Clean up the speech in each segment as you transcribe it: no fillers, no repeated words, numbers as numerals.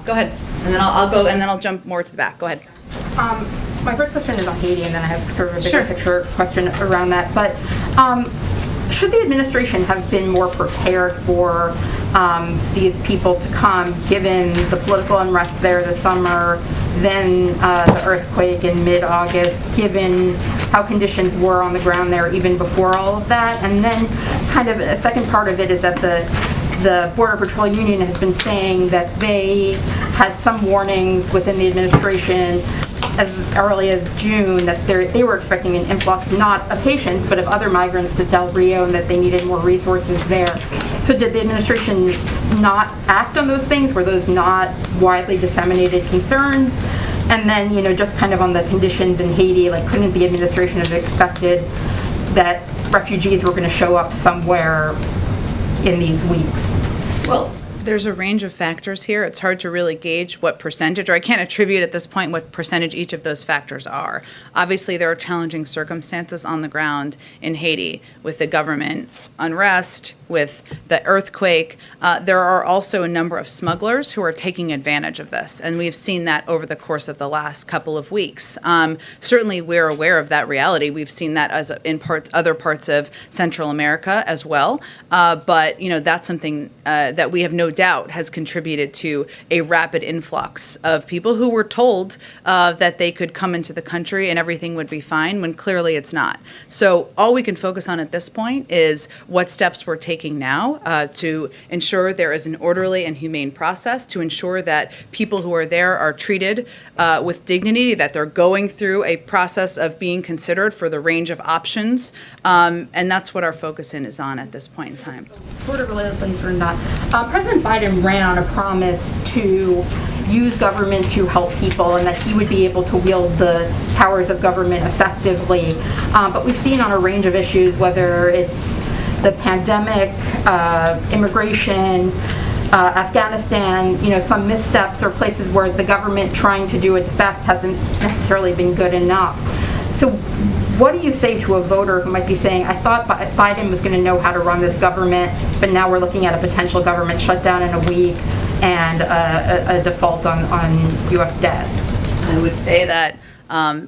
Go ahead, and then I'll go, and then I'll jump more to the back. Go ahead. My first question is on Haiti, and then I have sort of a bigger Sure. picture question around that. But should the administration have been more prepared for these people to come, given the political unrest there this summer, then the earthquake in mid-August, given how conditions were on the ground there even before all of that? And then kind of a second part of it is that the Border Patrol Union has been saying that they had some warnings within the administration as early as June that they were expecting an influx, not of Haitians, but of other migrants to Del Rio, and that they needed more resources there. So did the administration not act on those things? Were those not widely disseminated concerns? And then, just kind of on the conditions in Haiti, like, couldn't the administration have expected that refugees were going to show up somewhere in these weeks? Well, there's a range of factors here. It's hard to really gauge what percentage, or I can't attribute at this point what percentage each of those factors are. Obviously, there are challenging circumstances on the ground in Haiti with the government unrest, with the earthquake. There are also a number of smugglers who are taking advantage of this, and we've seen that over the course of the last couple of weeks. Certainly, we're aware of that reality. We've seen that as in other parts of Central America as well. But that's something that we have no doubt has contributed to a rapid influx of people who were told that they could come into the country and everything would be fine, when clearly it's not. So all we can focus on at this point is what steps we're taking now to ensure there is an orderly and humane process, to ensure that people who are there are treated with dignity, that they're going through a process of being considered for the range of options, and that's what our focus is on at this point in time. Sort of related things or not. President Biden ran on a promise to use government to help people, and that he would be able to wield the powers of government effectively. But we've seen on a range of issues, whether it's the pandemic, immigration, Afghanistan, some missteps or places where the government trying to do its best hasn't necessarily been good enough. So what do you say to a voter who might be saying, I thought Biden was going to know how to run this government, but now we're looking at a potential government shutdown in a week and a default on U.S. debt? I would say that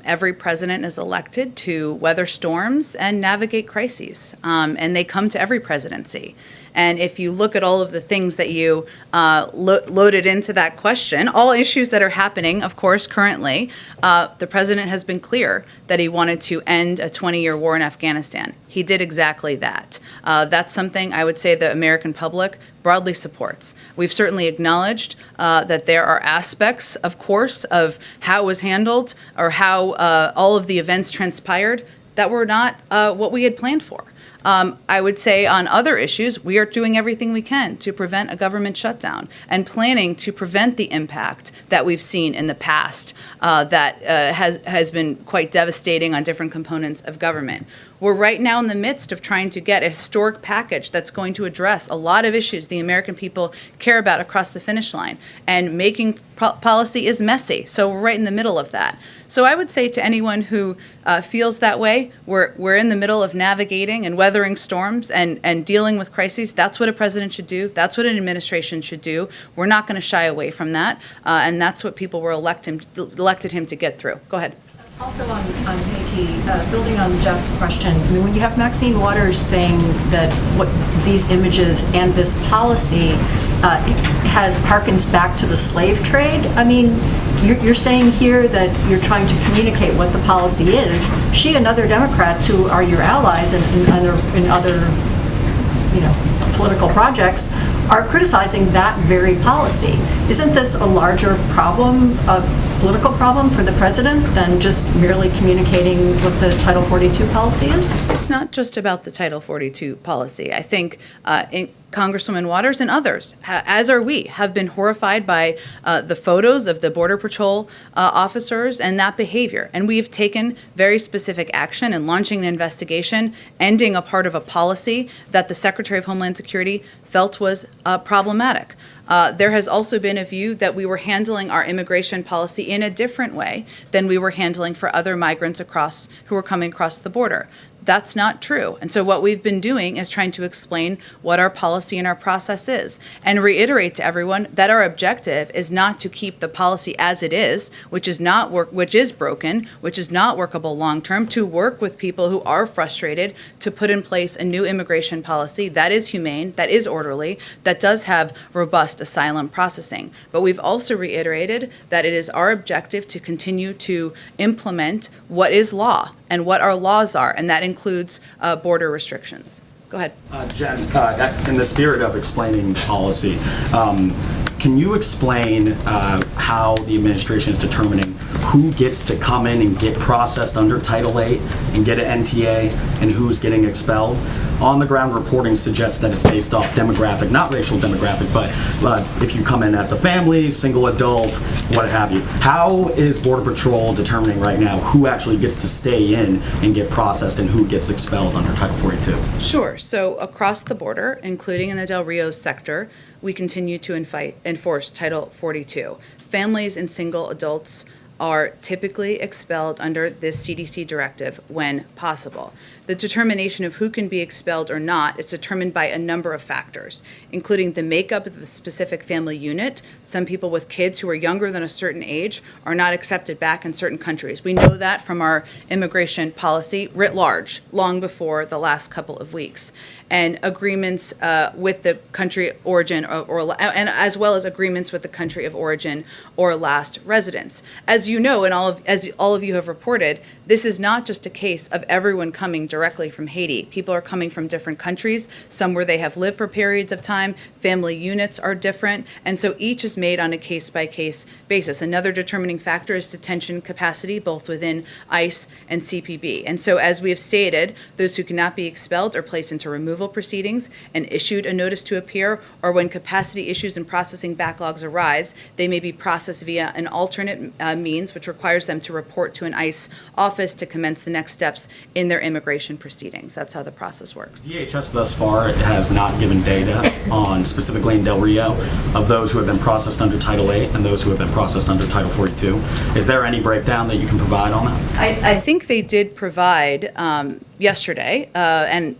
every president is elected to weather storms and navigate crises, and they come to every presidency. And if you look at all of the things that you loaded into that question, all issues that are happening, of course, currently, the president has been clear that he wanted to end a 20-year war in Afghanistan. He did exactly that. That's something I would say the American public broadly supports. We've certainly acknowledged that there are aspects, of course, of how it was handled or how all of the events transpired that were not what we had planned for. I would say on other issues, we are doing everything we can to prevent a government shutdown and planning to prevent the impact that we've seen in the past that has been quite devastating on different components of government. We're right now in the midst of trying to get a historic package that's going to address a lot of issues the American people care about across the finish line. And making policy is messy, so we're right in the middle of that. So I would say to anyone who feels that way, we're in the middle of navigating and weathering storms and dealing with crises. That's what a president should do. That's what an administration should do. We're not going to shy away from that, and that's what people were elected him to get through. Go ahead. Also on Haiti, building on Jeff's question, I mean, when you have Maxine Waters saying that what these images and this policy harkens back to the slave trade, I mean, you're saying here that you're trying to communicate what the policy is. She and other Democrats who are your allies in other political projects are criticizing that very policy. Isn't this a larger problem, a political problem for the president than just merely communicating what the Title 42 policy is? It's not just about the Title 42 policy. I think Congresswoman Waters and others, as are we, have been horrified by the photos of the Border Patrol officers and that behavior. And we have taken very specific action in launching an investigation, ending a part of a policy that the Secretary of Homeland Security felt was problematic. There has also been a view that we were handling our immigration policy in a different way than we were handling for other migrants who were coming across the border. That's not true. And so what we've been doing is trying to explain what our policy and our process is, and reiterate to everyone that our objective is not to keep the policy as it is, which is broken, which is not workable long term, to work with people who are frustrated to put in place a new immigration policy that is humane, that is orderly, that does have robust asylum processing. But we've also reiterated that it is our objective to continue to implement what is law and what our laws are, and that includes border restrictions. Go ahead. Jen, in the spirit of explaining policy, can you explain how the administration is determining who gets to come in and get processed under Title VIII and get an NTA and who's getting expelled? On-the-ground reporting suggests that it's based off demographic, not racial demographic, but if you come in as a family, single adult, what have you. How is Border Patrol determining right now who actually gets to stay in and get processed and who gets expelled under Title 42? Sure. So across the border, including in the Del Rio sector, we continue to enforce Title 42. Families and single adults are typically expelled under this CDC directive when possible. The determination of who can be expelled or not is determined by a number of factors, including the makeup of the specific family unit. Some people with kids who are younger than a certain age are not accepted back in certain countries. We know that from our immigration policy writ large, long before the last couple of weeks. And agreements with the country origin and as well as agreements with the country of origin or last residence. As you know, and as all of you have reported, this is not just a case of everyone coming directly from Haiti. People are coming from different countries, some where they have lived for periods of time. Family units are different, and so each is made on a case-by-case basis. Another determining factor is detention capacity, both within ICE and CPB. And so, as we have stated, those who cannot be expelled are placed into removal proceedings and issued a notice to appear, or when capacity issues and processing backlogs arise, they may be processed via an alternate means, which requires them to report to an ICE office to commence the next steps in their immigration proceedings. That's how the process works. DHS thus far has not given data on, specifically in Del Rio, of those who have been processed under Title VIII and those who have been processed under Title 42. Is there any breakdown that you can provide on that? I think they did provide yesterday, and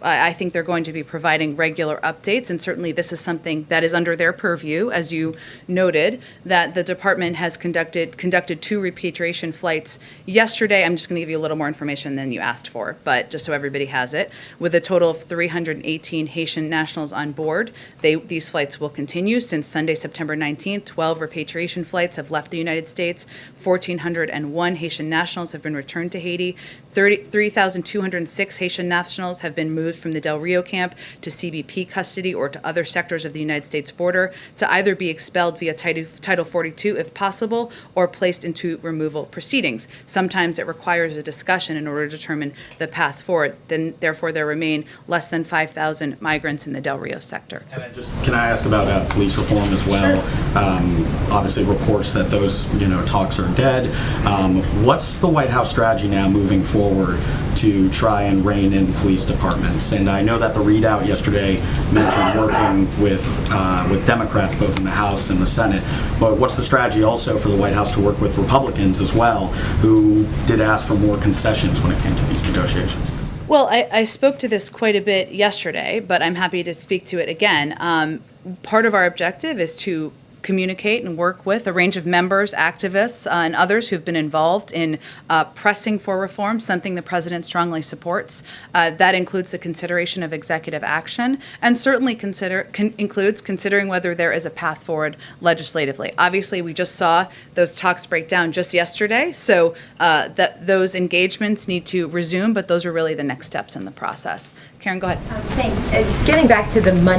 I think they're going to be providing regular updates, and certainly this is something that is under their purview, as you noted, that the department has conducted 2 repatriation flights yesterday. I'm just going to give you a little more information than you asked for, but just so everybody has it, with a total of 318 Haitian nationals on board. These flights will continue since Sunday, September 19th. 12 repatriation flights have left the United States. 1,401 Haitian nationals have been returned to Haiti. 3,206 Haitian nationals have been moved from the Del Rio camp to CBP custody or to other sectors of the United States border to either be expelled via Title 42 if possible or placed into removal proceedings. Sometimes it requires a discussion in order to determine the path forward. Then, therefore, there remain less than 5,000 migrants in the Del Rio sector. And can I ask about police reform as well? Sure. Obviously, reports that those talks are dead. What's the White House strategy now moving forward to try and rein in police departments? And I know that the readout yesterday mentioned working with Democrats both in the House and the Senate, but what's the strategy also for the White House to work with Republicans as well, who did ask for more concessions when it came to these negotiations? Well, I spoke to this quite a bit yesterday, but I'm happy to speak to it again. Part of our objective is to communicate and work with a range of members, activists, and others who've been involved in pressing for reform, something the president strongly supports. That includes the consideration of executive action, and certainly includes considering whether there is a path forward legislatively. Obviously, we just saw those talks break down just yesterday, so those engagements need to resume, but those are really the next steps in the process. Karen, go ahead. Thanks. Getting back to the money